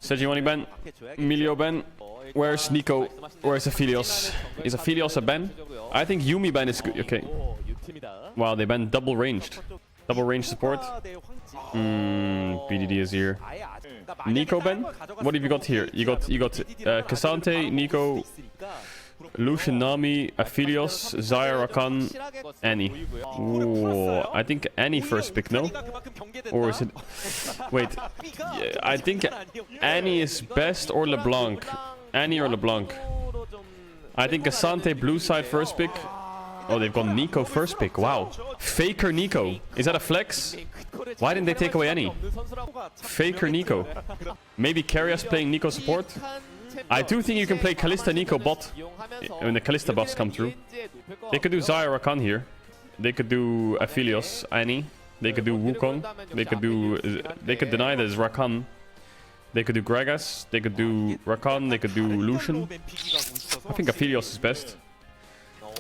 Sejuani ban. Emilio ban. Where's Nico? Where's Aphelios? Is Aphelios a ban? I think Yumi ban is good. Okay. Wow, they banned double ranged. Double range support. BDD is here. Nico ban? What have you got here? You got Cassante, Nico, Lucian, Nami, Aphelios, Zyra, Rakan, Annie. Ooh, I think Annie first pick, no? Or is it... Wait. Yeah, I think Annie is best or LeBlanc. Annie or LeBlanc. I think Cassante blue side first pick. Oh, they've got Nico first pick. Wow. Faker Nico. Is that a flex? Why didn't they take away Annie? Faker Nico. Maybe Karius playing Nico support? I do think you can play Kalista Nico bot when the Kalista buffs come through. They could do Zyra Rakan here. They could do Aphelios, Annie. They could do Wukong. They could deny there's Rakan. They could do Gragas. They could do Rakan. They could do Lucian. I think Aphelios is best.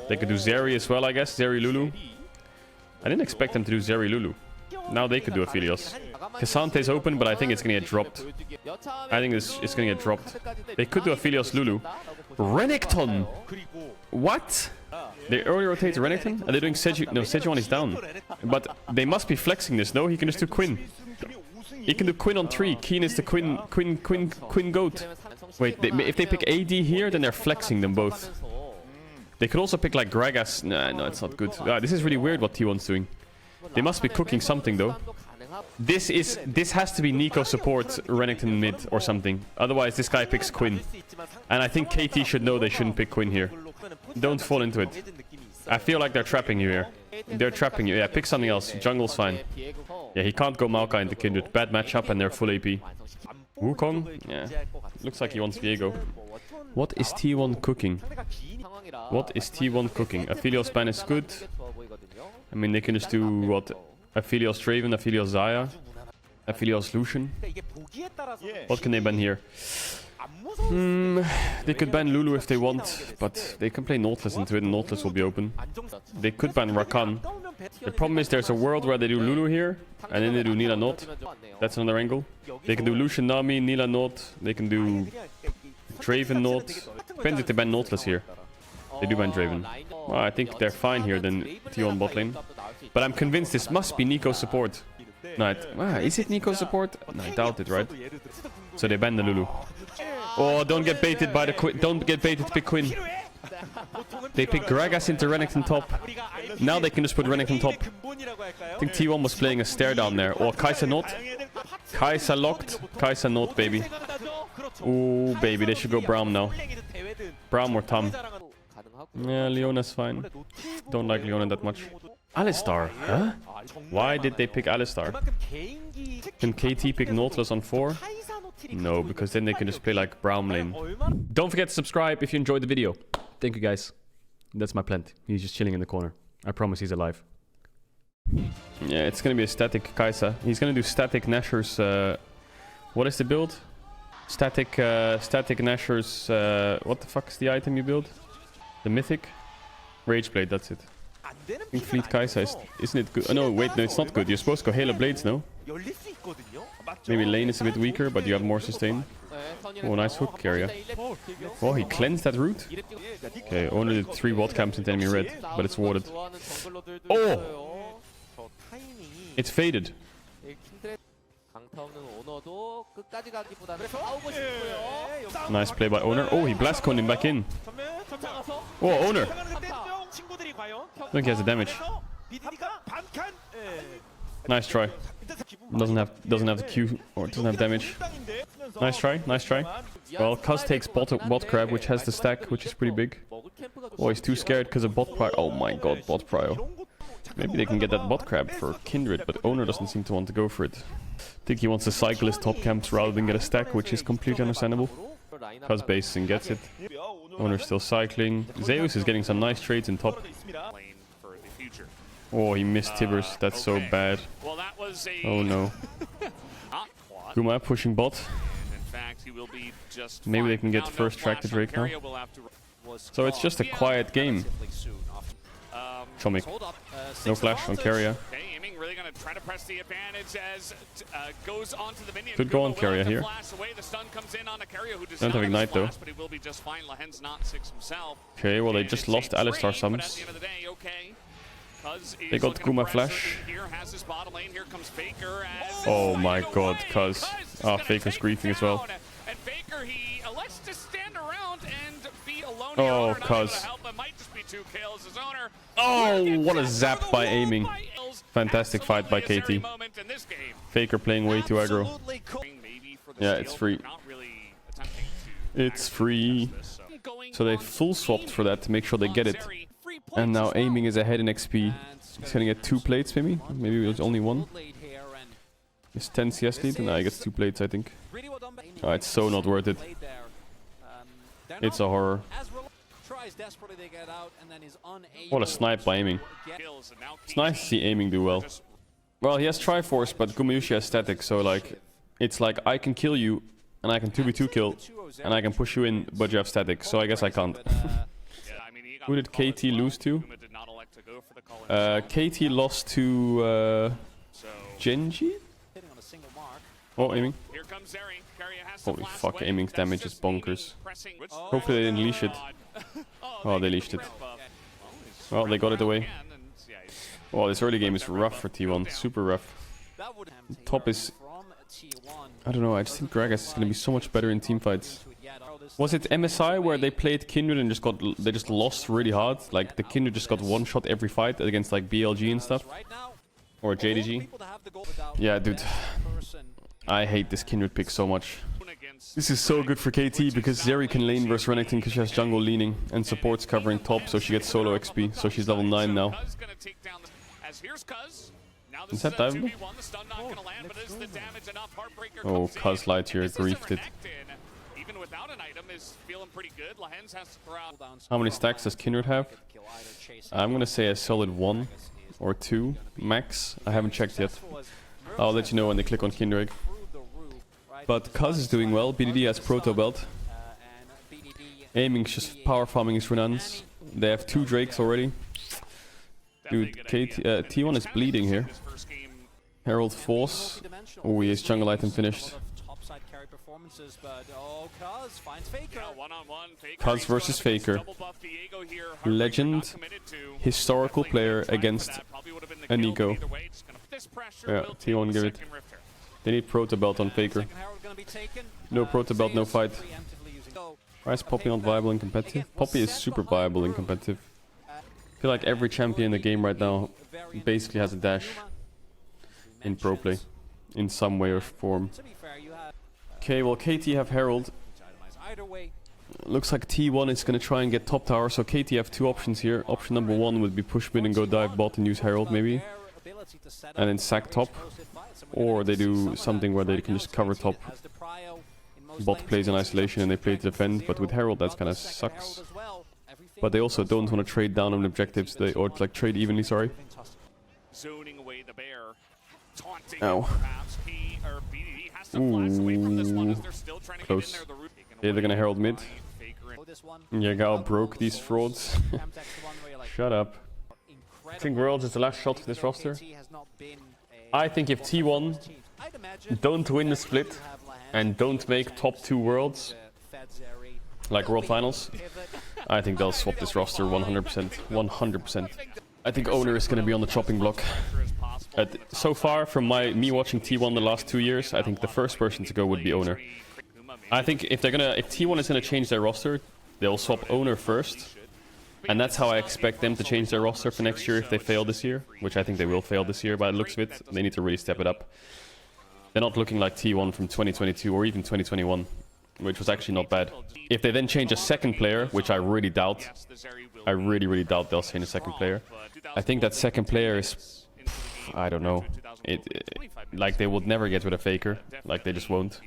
They could do Zeri as well, I guess. Zeri Lulu. I didn't expect them to do Zeri Lulu. Now they could do Aphelios. Cassante's open, but I think it's gonna get dropped. I think it's gonna get dropped. They could do Aphelios Lulu. Renekton! What? They early rotate Renekton? Are they doing Seju? No, Sejuani is down. But they must be flexing this, no? He can just do Quinn. He can do Quinn on 3. Keen is the Quinn goat. Wait, if they pick AD here, then they're flexing them both. They could also pick like Gragas. Nah, no, it's not good. This is really weird what T1's doing. They must be cooking something though. This has to be Nico support Renekton mid or something. Otherwise this guy picks Quinn. And I think KT should know they shouldn't pick Quinn here. Don't fall into it. I feel like they're trapping you here. They're trapping you. Yeah, pick something else. Jungle's fine. Yeah, he can't go Maokai into Kindred. Bad matchup and they're full AP. Wukong? Yeah. Looks like he wants Viego. What is T1 cooking? What is T1 cooking? Aphelios ban is good. I mean, they can just do what? Aphelios Draven, Aphelios Zaya, Aphelios Lucian. What can they ban here? They could ban Lulu if they want, but they can play Nautilus into it and Nautilus will be open. They could ban Rakan. The problem is there's a world where they do Lulu here and then they do Nila Not. That's another angle. They can do Lucian Nami, Nila Not. They can do Draven Not. Depends if they ban Nautilus here. They do ban Draven. Well, I think they're fine here than T1 bot lane. But I'm convinced this must be Nico support. No, is it Nico support? No, I doubt it, right? So they ban the Lulu. Oh, don't get baited by the Quinn. Don't get baited to pick Quinn. They pick Gragas into Renekton top. Now they can just put Renekton top. I think T1 was playing a stare down there. Or Kai'Sa not. Kai'Sa locked. Kai'Sa not, baby. Ooh, baby. They should go Braum now. Braum or Tam. Yeah, Leona's fine. Don't like Leona that much. Alistar, huh? Why did they pick Alistar? Can KT pick Nautilus on 4? No, because then they can just play like Braum lane. Don't forget to subscribe if you enjoyed the video. Thank you guys. That's my plant. He's just chilling in the corner. I promise he's alive. Yeah, it's gonna be a static Kai'Sa. He's gonna do static Nashor's... what is the build? Static Nashor's... what the fuck is the item you build? The Mythic? Rageblade, that's it. I think Fleet Kai'Sa isn't it good? Oh, no, wait, no, it's not good. You're supposed to go Halo Blades, no? Maybe lane is a bit weaker, but you have more sustain. Oh, nice hook carrier. Oh, he cleansed that route? Okay, only did 3 bot camps into enemy red, but it's warded. Oh! It's faded. Nice play by Owner. Oh, he blast coned him back in. Oh, Owner! I think he has the damage. Nice try. Doesn't have the Q or doesn't have damage. Nice try, nice try. Well, Cuz takes bot crab, which has the stack, which is pretty big. Oh, he's too scared because of bot prio. Oh my god, bot prio. Maybe they can get that bot crab for Kindred, but Owner doesn't seem to want to go for it. I think he wants to cycle his top camps rather than get a stack, which is completely understandable. Cuz bases and gets it. Owner's still cycling. Zeus is getting some nice trades in top. Oh, he missed Tibbers. That's so bad. Oh no. Guma pushing bot. Maybe they can get first track to Drake now. So it's just a quiet game. Chomik. No flash on carrier. try to press the advantage as goes onto the minion. Could go on Carrier here. The stun comes in on a Carrier who does Don't not have Ignite though. but he will be just fine. Lahen's not 6 himself. Okay, well they just lost Alistar Sums. They got Kuma Flash. Oh my god, Cuz. Ah, Faker's griefing as well. And Faker, he elects to stand around and be alone. Oh, Cuz. Oh, what a zap by aiming. Fantastic fight by KT. Faker playing way too aggro. Yeah, it's free. It's free. So they full swapped for that to make sure they get it. And now aiming is ahead in XP. He's gonna get 2 plates maybe? Maybe it was only 1. It's 10 CS lead and now he gets 2 plates I think. Oh, it's so not worth it. It's a horror. What a snipe by aiming. It's nice to see aiming do well. Well, he has Triforce, but Gumayushi has static, so like... It's like, I can kill you, and I can 2v2 kill, and I can push you in, but you have static, so I guess I can't. Who did KT lose to? KT lost to... Genji? Oh, aiming. Holy fuck, aiming's damage is bonkers. Hopefully they didn't leash it. Oh, they leashed it. Well, they got it away. Oh, this early game is rough for T1. Super rough. Top is... I don't know, I just think Gragas is going to be so much better in teamfights. Was it MSI where they played Kindred and they just lost really hard? Like, the Kindred just got one shot every fight against like BLG and stuff? Or JDG? Yeah, dude. I hate this Kindred pick so much. This is so good for KT because Zeri can lane versus Renekton because she has jungle leaning and supports covering top, so she gets solo XP, so she's level 9 now. Is that diveable? Oh, Cuz Lightyear griefed it. How many stacks does Kindred have? I'm gonna say a solid 1 or 2 max. I haven't checked yet. I'll let you know when they click on Kindred. But Cuz is doing well. BDD has Proto Belt. Aiming's just power farming his Renans. They have 2 Drakes already. Dude, T1 is bleeding here. Herald Force. Oh, he is jungle item finished. Cuz versus Faker. Legend. Historical player against a Nico. Yeah, T1 give it. They need Proto Belt on Faker. No Proto Belt, no fight. Why is Poppy not viable in competitive? Poppy is super viable in competitive. I feel like every champion in the game right now basically has a dash in pro play in some way or form. Okay, well KT have Herald. Looks like T1 is gonna try and get top tower, so KT have 2 options here. Option number 1 would be push mid and go dive bot and use Herald maybe. And then sack top. Or they do something where they can just cover top. Bot plays in isolation and they play to defend, but with Herald that kind of sucks. But they also don't want to trade down on objectives, or like trade evenly, sorry. Ow. Ooh. Close. Okay, they're gonna Herald mid. Yagao broke these frauds. Shut up. I think Worlds is the last shot for this roster. I think if T1 don't win the split and don't make top 2 Worlds, like World Finals, I think they'll swap this roster 100%. 100%. I think Owner is going to be on the chopping block. So far, from me watching T1 the last 2 years, I think the first person to go would be Owner. I think if T1 is going to change their roster, they'll swap Owner first. And that's how I expect them to change their roster for next year if they fail this year. Which I think they will fail this year by the looks of it. They need to really step it up. They're not looking like T1 from 2022 or even 2021. Which was actually not bad. If they then change a second player, which I really doubt. I really doubt they'll change a second player. I think that second player is... I don't know. Like they would never get rid of Faker. Like they just won't.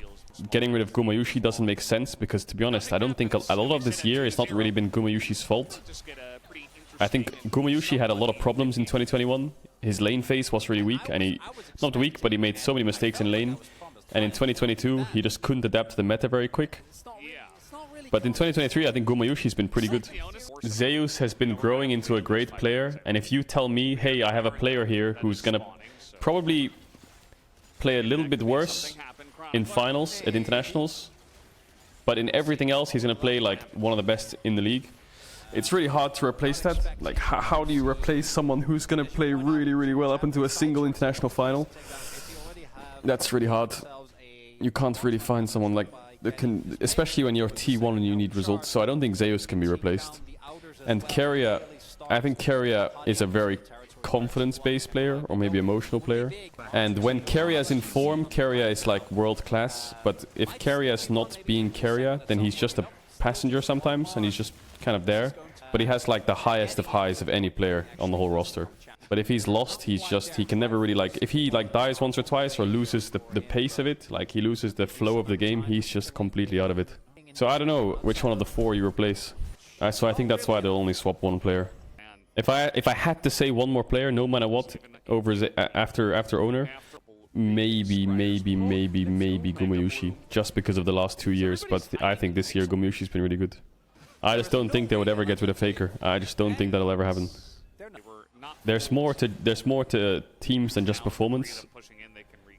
Getting rid of Gumayushi doesn't make sense because, to be honest, I don't think a lot of this year has not really been Gumayushi's fault. I think Gumayushi had a lot of problems in 2021. His lane phase was really weak, and not weak, but he made so many mistakes in lane. And in 2022, he just couldn't adapt to the meta very quick. But in 2023, I think Gumayushi's been pretty good. Zeus has been growing into a great player, and if you tell me, hey, I have a player here who's gonna probably play a little bit worse in finals at internationals. But in everything else, he's going to play like one of the best in the league. It's really hard to replace that. Like, how do you replace someone who's going to play really, really well up into a single international final? That's really hard. You can't really find someone like that can, especially when you're T1 and you need results. So I don't think Zeus can be replaced. And Keria, I think Keria is a very confidence-based player, or maybe emotional player. And when Keria is in form, Keria is like world class. But if Keria is not being Keria, then he's just a passenger sometimes, and he's just kind of there. But he has like the highest of highs of any player on the whole roster. But if he's lost, he can never really like, if he like dies once or twice or loses the pace of it, like he loses the flow of the game, he's just completely out of it. So I don't know which one of the four you replace. So I think that's why they'll only swap one player. If I had to say one more player, no matter what, over after owner, maybe Gumayushi, just because of the last 2 years. But I think this year Gumayushi's been really good. I just don't think they would ever get rid of Faker. I just don't think that'll ever happen. There's more to teams than just performance.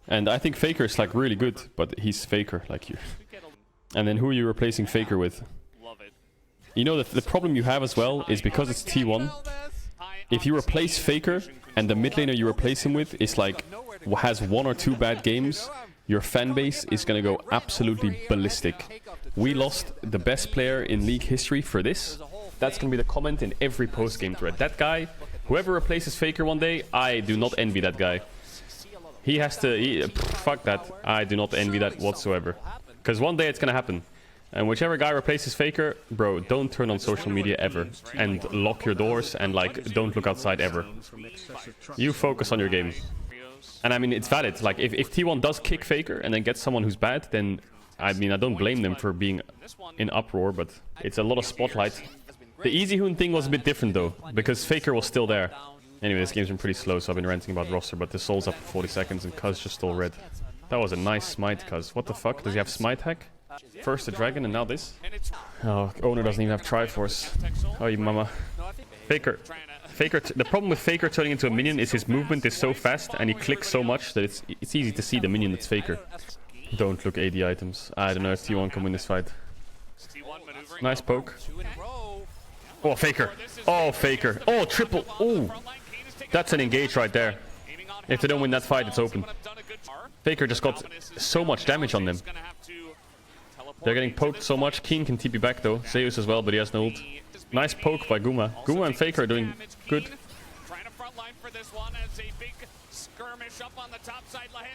And I think Faker is like really good, but he's Faker like you. And then who are you replacing Faker with? You know, the problem you have as well is because it's T1. If you replace Faker and the mid laner you replace him with is like has 1 or 2 bad games, your fan base is gonna go absolutely ballistic. We lost the best player in league history for this. That's gonna be the comment in every post-game thread. That guy, whoever replaces Faker one day, I do not envy that guy. He has to... fuck that. I do not envy that whatsoever. Because one day it's gonna happen. And whichever guy replaces Faker, bro, don't turn on social media ever. And lock your doors and like, don't look outside ever. You focus on your game. And I mean, it's valid. Like, if T1 does kick Faker and then get someone who's bad, then... I mean, I don't blame them for being in uproar, but it's a lot of spotlight. The Easy Hoon thing was a bit different though, because Faker was still there. Anyway, this game's been pretty slow, so I've been ranting about roster, but the soul's up for 40 seconds and Cuz just stole red. That was a nice smite, Cuz. What the fuck? Does he have smite hack? First the dragon and now this? Oh, owner doesn't even have Triforce. Oh, you mama. Faker. The problem with Faker turning into a minion is his movement is so fast and he clicks so much that it's easy to see the minion that's Faker. Don't look AD items. I don't know if T1 can win this fight. Nice poke. Oh, Faker. Oh, Faker. Oh, triple. Oh, that's an engage right there. If they don't win that fight, it's open. Faker just got so much damage on them. They're getting poked so much. Keen can TP back though. Zeus as well, but he has no ult. Nice poke by Guma. Guma and Faker are doing good.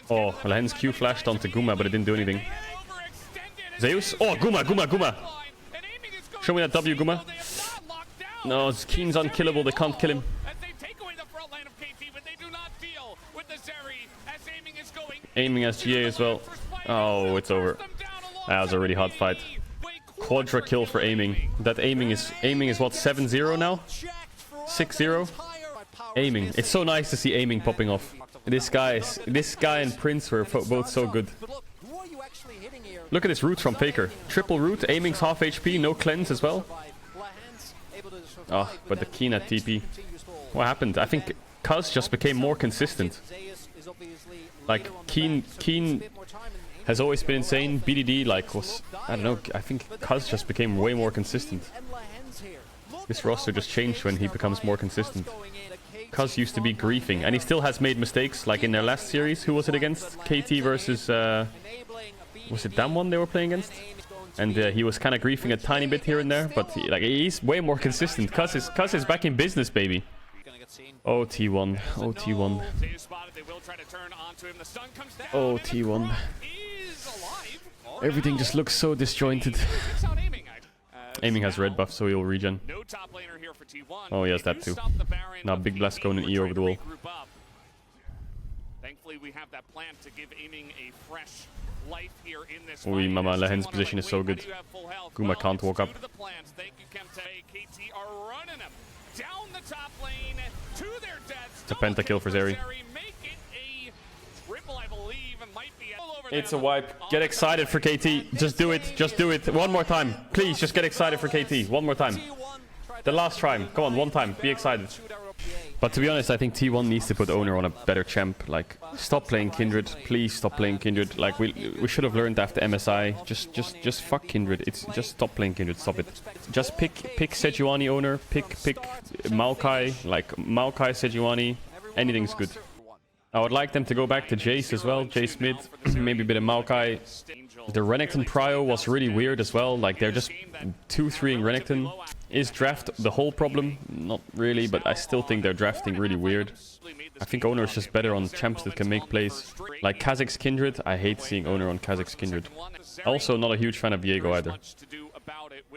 Oh, Lahen's Q flashed onto Guma, but it didn't do anything. Zeus? Oh, Guma! Show me that W, Guma. No, Keen's unkillable. They can't kill him. Aiming as GA as well. Oh, it's over. That was a really hard fight. Quadra kill for aiming. That aiming is what, 7-0 now? 6-0? Aiming. It's so nice to see aiming popping off. This guy and Prince were both so good. Look at this root from Faker. Triple root, aiming's half HP, no cleanse as well. Oh, but the Keen at TP. What happened? I think Cuz just became more consistent. Like, Keen has always been insane. BDD, like, was... I don't know, I think Cuz just became way more consistent. This roster just changed when he becomes more consistent. Cuz used to be griefing, and he still has made mistakes, like in their last series. Who was it against? KT versus... was it Damwon they were playing against? And he was kind of griefing a tiny bit here and there, but he's way more consistent. Cuz is back in business, baby. Oh, T1. Oh, T1. Oh, T1. Everything just looks so disjointed. Aiming has red buff, so he'll regen. Oh, he has that too. Now Big Blast going in E over the wall. Thankfully, we have that plan to give aiming a fresh life here in this Oi, mama, Lahen's position is so good. Guma can't walk up. It's a pentakill for Zeri. It's a wipe. Get excited for KT. Just do it. Just do it. One more time. Please, just get excited for KT. One more time. The last time. Come on, one time. Be excited. But to be honest, I think T1 needs to put Owner on a better champ. Like, stop playing Kindred. Please stop playing Kindred. Like, we should have learned after MSI. Just fuck Kindred. It's just stop playing Kindred. Stop it. Just pick Sejuani Owner. Pick Maokai. Like, Maokai, Sejuani. Anything's good. I would like them to go back to Jace as well. Jace mid. Maybe a bit of Maokai. The Renekton Prio was really weird as well. Like, they're just 2-3ing Renekton. Is draft the whole problem? Not really, but I still think they're drafting really weird. I think Owner is just better on champs that can make plays. Like Kha'Zix Kindred, I hate seeing Owner on Kha'Zix Kindred. Also not a huge fan of Viego either.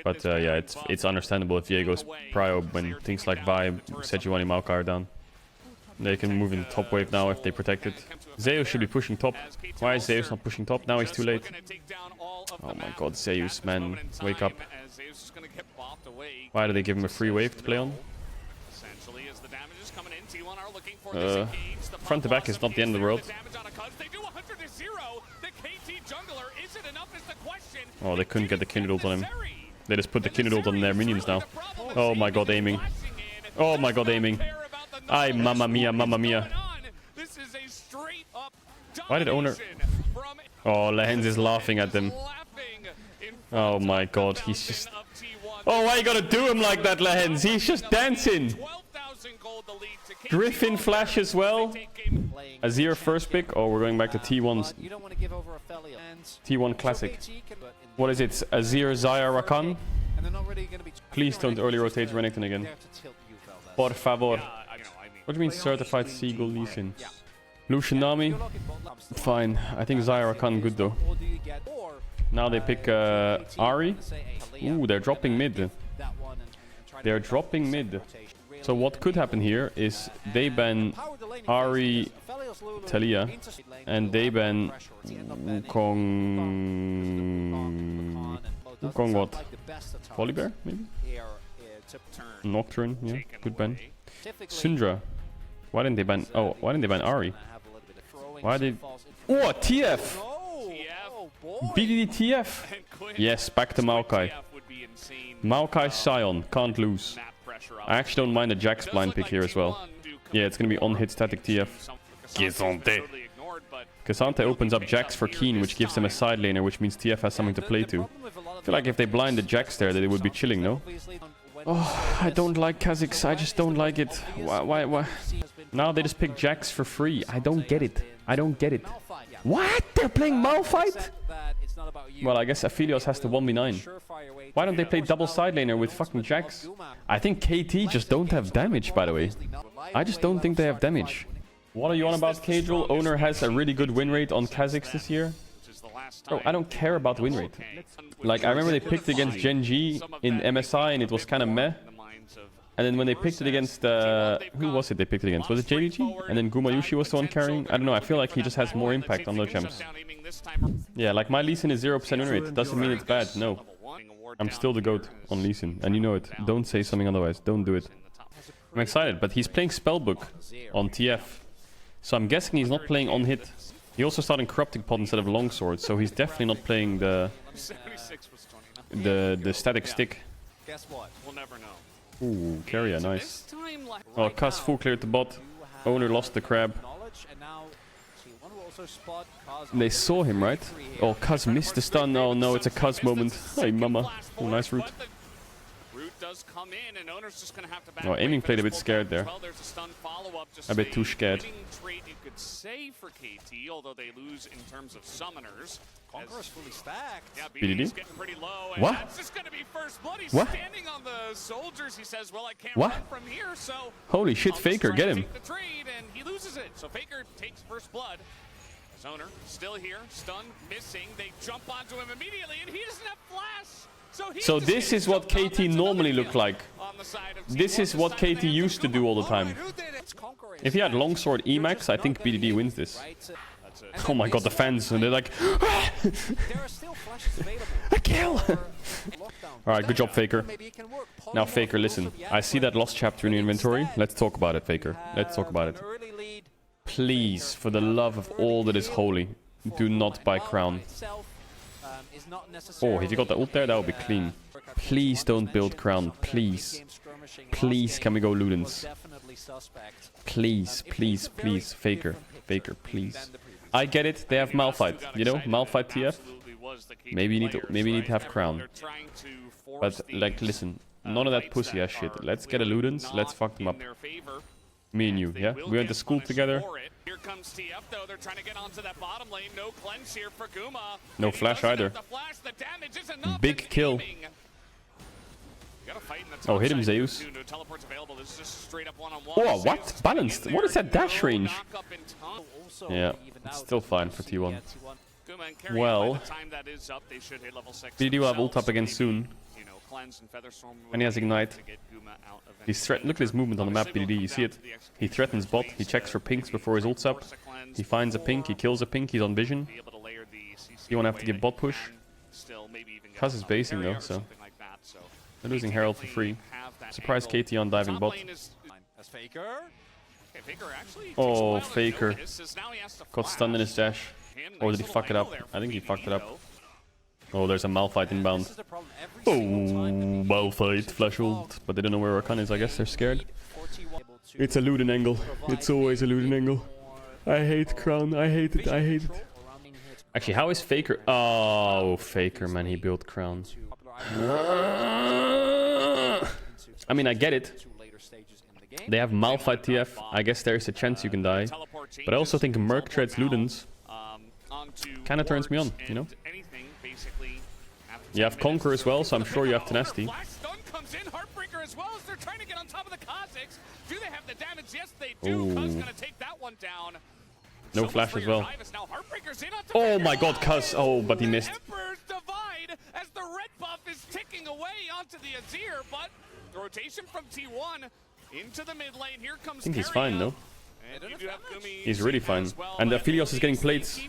But yeah, it's understandable if Viego's prio when things like Vi, Sejuani, Maokai are down. They can move in the top wave now if they protect it. Zeus should be pushing top. Why is Zeus not pushing top? Now he's too late. Oh my god, Zeus, man. Wake up. Why do they give him a free wave to play on? Front to back is not the end of the world. Oh, they couldn't get the Kindred ult on him. They just put the Kindred ult on their minions now. Oh my god, aiming. Oh my god, aiming. Ay, mamma mia, mamma mia. Why did Owner... Oh, Lehens is laughing at them. Oh my god, he's just... Oh, why you gotta do him like that, Lehens? He's just dancing. Griffin flash as well. Azir first pick. Oh, we're going back to T1's. T1 classic. What is it? Azir, Zyra, Rakan? Please don't early rotate Renekton again. Por favor. What do you mean certified Seagull Lee Sin? Lucian Nami? Fine. I think Zyra, Rakan good though. Now they pick Ahri. Ooh, they're dropping mid. They're dropping mid. So what could happen here is they ban Ahri, Talia, and they ban Wukong... Wukong what? Volibear, maybe? Nocturne, yeah, good ban. Syndra. Why didn't they ban... Oh, why didn't they ban Ahri? Why did... Oh, TF! BDD TF! Yes, back to Maokai. Maokai Sion, can't lose. I actually don't mind a Jax blind pick here as well. Yeah, it's gonna be on-hit static TF. Cassante opens up Jax for Keen, which gives them a side laner, which means TF has something to play to. I feel like if they blinded Jax there, that it would be chilling, no? Oh, I don't like Kha'Zix. I just don't like it. Why? Now they just pick Jax for free. I don't get it. I don't get it. What? They're playing Malphite? Well, I guess Aphelios has to 1v9. Why don't they play double side laner with fucking Jax? I think KT just don't have damage, by the way. I just don't think they have damage. What are you on about, Caedrel? Owner has a really good win rate on Kha'Zix this year. Oh, I don't care about win rate. Like, I remember they picked against Gen G in MSI and it was kind of meh. And then when they picked it against... who was it they picked it against? Was it JDG? And then Gumayushi was the one carrying? I don't know, I feel like he just has more impact on the champs. Yeah, like my Lee Sin is 0% win rate. Doesn't mean it's bad, no. I'm still the GOAT on Lee Sin, and you know it. Don't say something otherwise, don't do it. I'm excited, but he's playing Spellbook on TF. So I'm guessing he's not playing on hit. He also started Corrupting Pod instead of Longsword, so he's definitely not playing the static stick. Guess what? We'll never know. Ooh, Carrier, nice. Oh, Kaz full cleared the bot. Owner lost the crab. They saw him, right? Oh, Kaz missed the stun. Oh no, it's a Kaz moment. Hey, mama. Oh, nice route. Oh, aiming played a bit scared there. A bit too scared. BDD? What? What? What? Holy shit, Faker, get him. Owner still here, stun, missing. They jump onto him immediately, and he doesn't have flash. So this is what KT normally looked like. This is what KT used to do all the time. If he had Longsword Emax, I think BDD wins this. Oh my god, the fans, and they're like... A kill! Alright, good job, Faker. Now, Faker, listen. I see that lost chapter in your inventory. Let's talk about it, Faker. Let's talk about it. Please, for the love of all that is holy, do not buy Crown. Oh, if you got the ult there, that would be clean. Please don't build Crown, please. Please, can we go Ludens? Please, please, please. Faker. Faker, please. I get it, they have Malphite. You know, Malphite TF. Maybe you need to have Crown. But, like, listen. None of that pussy ass shit. Let's get a Ludens. Let's fuck them up. Me and you, yeah? We went to school together. Here comes TF though. They're trying to get onto that bottom lane. No cleanse here for Guma. No flash either. Big kill. Oh, hit him, Zeus. Oh, what? Balanced. What is that dash range? Yeah, it's still fine for T1. Well, BD will have ult up again soon. And he has Ignite. Look at his movement on the map, BDD. You see it? He threatens bot. He checks for pinks before his ult's up. He finds a pink. He kills a pink. He's on vision. You won't have to give bot push. Cuz is basing though, so they're losing Herald for free. Surprise KT on diving bot. Oh, Faker. Got stunned in his dash. Or did he fuck it up? I think he fucked it up. Oh, there's a Malphite inbound. Oh, Malphite, flash ult. But they don't know where Rakan is, I guess they're scared. It's a Luden angle. It's always a Luden angle. I hate Crown, I hate it, I hate it. Actually, how is Faker? Oh, Faker, man, he built Crown. I mean, I get it. They have Malphite TF. I guess there's a chance you can die. But I also think Marc treads Ludens. Kinda turns me on, you know? You have Conquer as well, so I'm sure you have Tenacity. Ooh. No flash as well. Oh my god, Cuz. Oh, but he missed. As the red buff is ticking away onto the Azir, but the rotation from T1 into the mid lane. Here comes I think he's fine, though. He's really fine. Well, and Aphelios is getting plates.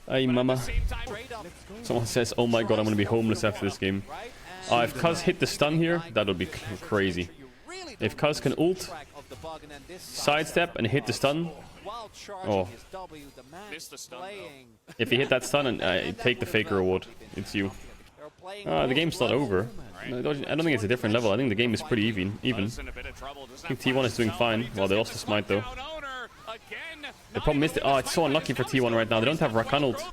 Ay, mama. Someone says, oh my god, I'm gonna be homeless after this game. If Cuz hit the stun here, that would be crazy. If Cuz can ult, sidestep and hit the stun. Oh. If he hit that stun and take the Faker award, it's you. The game's not over. I don't think it's a different level. I think the game is pretty even. I think T1 is doing fine. Well, they lost the smite though. The problem is that, it's so unlucky for T1 right now. They don't have Rakan ult.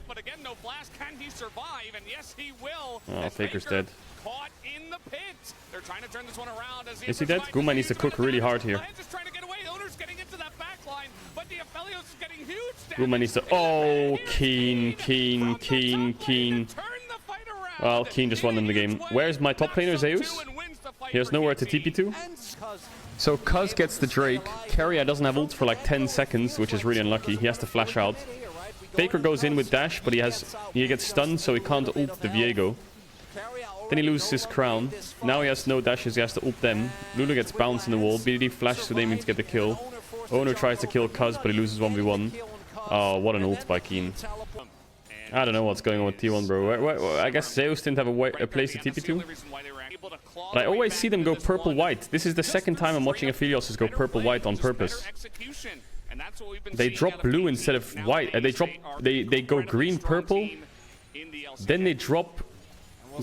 Oh, Faker's dead. Is he dead? Guma needs to cook really hard here. Guma needs to... Oh, Keen. Well, Keen just won them the game. Where's my top laner, Zeus? He has nowhere to TP to. So Cuz gets the Drake. Keria doesn't have ult for like 10 seconds, which is really unlucky. He has to flash out. Faker goes in with dash, but he gets stunned, so he can't ult the Viego. Then he loses his crown. Now he has no dashes, he has to ult them. Lulu gets bounced in the wall. BDD flashes to them to get the kill. Owner tries to kill Cuz, but he loses 1v1. Oh, what an ult by Keen. I don't know what's going on with T1, bro. I guess Zeus didn't have a place to TP to. But I always see them go purple-white. This is the second time I'm watching Aphelios go purple-white on purpose. They drop blue instead of white. They go green-purple. Then they drop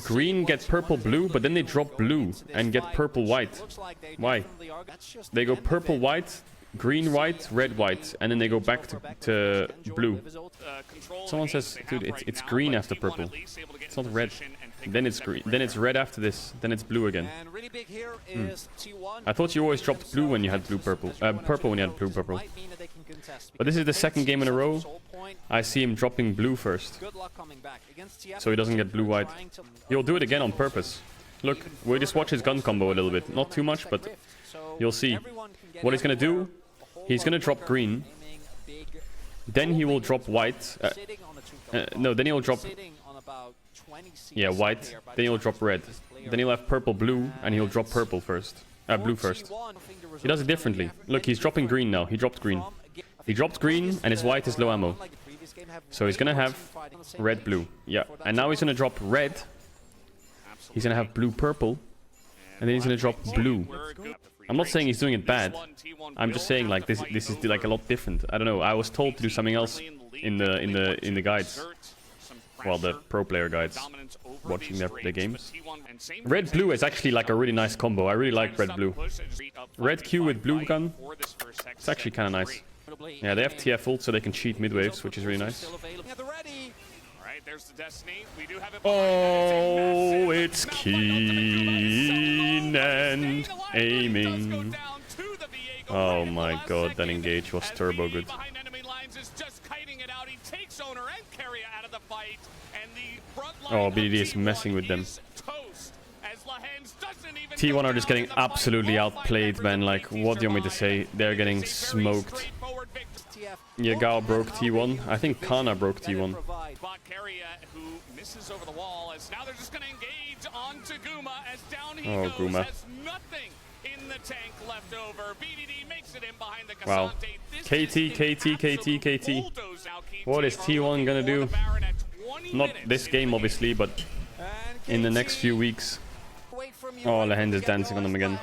green, get purple-blue, but then they drop blue and get purple-white. Why? They go purple-white, green-white, red-white, and then they go back to blue. Someone says, dude, it's green after purple. It's not red. Then it's green. Then it's red after this. Then it's blue again. I thought you always dropped blue when you had blue-purple. Purple when you had blue-purple. But this is the second game in a row. I see him dropping blue first. So he doesn't get blue-white. He'll do it again on purpose. Look, we'll just watch his gun combo a little bit. Not too much, but you'll see. What he's going to do, he's going to drop green. Then he will drop white. No, then he'll drop... Yeah, white. Then he'll drop red. Then he'll have purple, blue, and he'll drop purple first. Blue first. He does it differently. Look, he's dropping green now. He dropped green. He dropped green, and his white is low ammo. So he's gonna have red, blue. Yeah, and now he's gonna drop red. He's gonna have blue, purple, and then he's gonna drop blue. I'm not saying he's doing it bad. I'm just saying like this is like a lot different. I don't know. I was told to do something else in the guides. well, the pro player guides watching their games. Red blue is actually like a really nice combo. I really like red blue. Red Q with blue gun. It's actually kind of nice. Yeah, they have TF ult so they can cheat mid waves, which is really nice. Oh, it's keen and aiming. Oh my god, that engage was turbo good. Oh, BDD is messing with them. T1 are just getting absolutely outplayed, man. Like, what do you want me to say? They're getting smoked. Yagao broke T1. I think Kana broke T1. Oh, Guma. Wow. KT. What is T1 gonna do? Not this game, obviously, but in the next few weeks. Oh, Lehend is dancing on them again.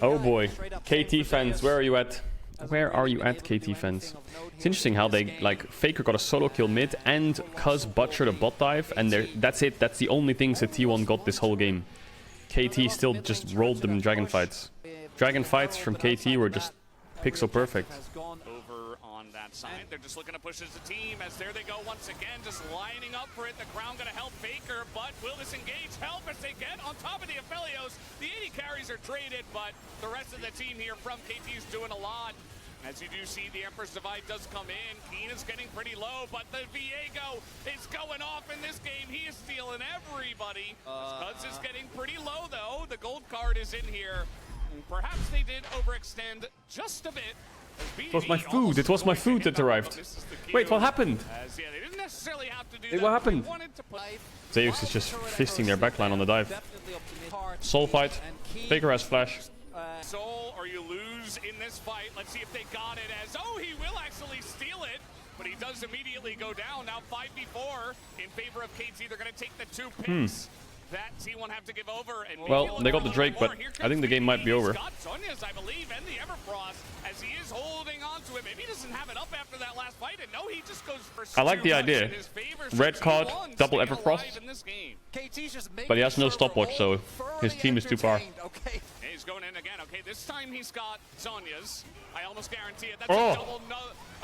Oh boy. KT fans, where are you at? Where are you at, KT fans? It's interesting how they, like, Faker got a solo kill mid and Cuz butchered a bot dive, and that's it. That's the only things that T1 got this whole game. KT still just rolled them in dragon fights. Dragon fights from KT were just pixel perfect. They're just looking to push as a team, as there they go once again, just lining up for it. The crown gonna help Faker, but will this engage help as they get on top of the Aphelios? The 80 carries are traded, but the rest of the team here from KT is doing a lot. As you do see, the Emperor's Divide does come in. Keen is getting pretty low, but the Viego is going off in this game. He is stealing everybody. Cuz is getting pretty low, though. The gold card is in here. Perhaps they did overextend just a bit. It was my food. It was my food that arrived. Wait, what happened? Wait, what happened? Zeus is just fisting their backline on the dive. Soul fight. Faker has flash. Soul, or you lose in this fight. Let's see if they got it as... Oh, he will actually steal it. But he does immediately go down. Now 5v4 in favor of KT. They're going to take the 2 picks. That T1 have to give over, and well, they got the Drake, but I think the game might be over. Sonya's, I believe, and the Everfrost, as he is holding on to it. Maybe he doesn't have it up after that last fight, and no, he just goes for... I like the idea. Red card, double Everfrost, but he has no stopwatch, so his team is too far. He's going in again. Okay, this time he's got Sonya's. I almost guarantee it. That's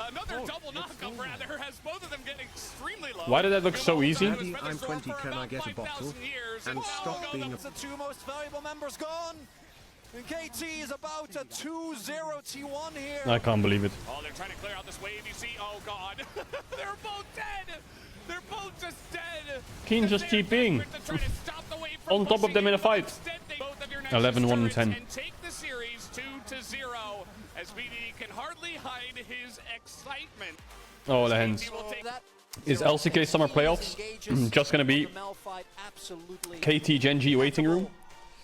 another double knockup, rather, as both of them get extremely low. Why did that look so easy? I'm 20, can I get a bottle? And stop being a... The 2 most valuable members gone. And KT is about a 2-0 T1 here. I can't believe it. Oh, they're trying to clear out this wave, you see. Oh, God. They're both dead. They're both just dead. Keen just TPing. On top of them in a fight. 11, 1, and 10. And take the series 2-0 as BD can hardly hide his excitement. Oh, the hands. Is LCK Summer Playoffs just gonna be KT Gen G waiting room?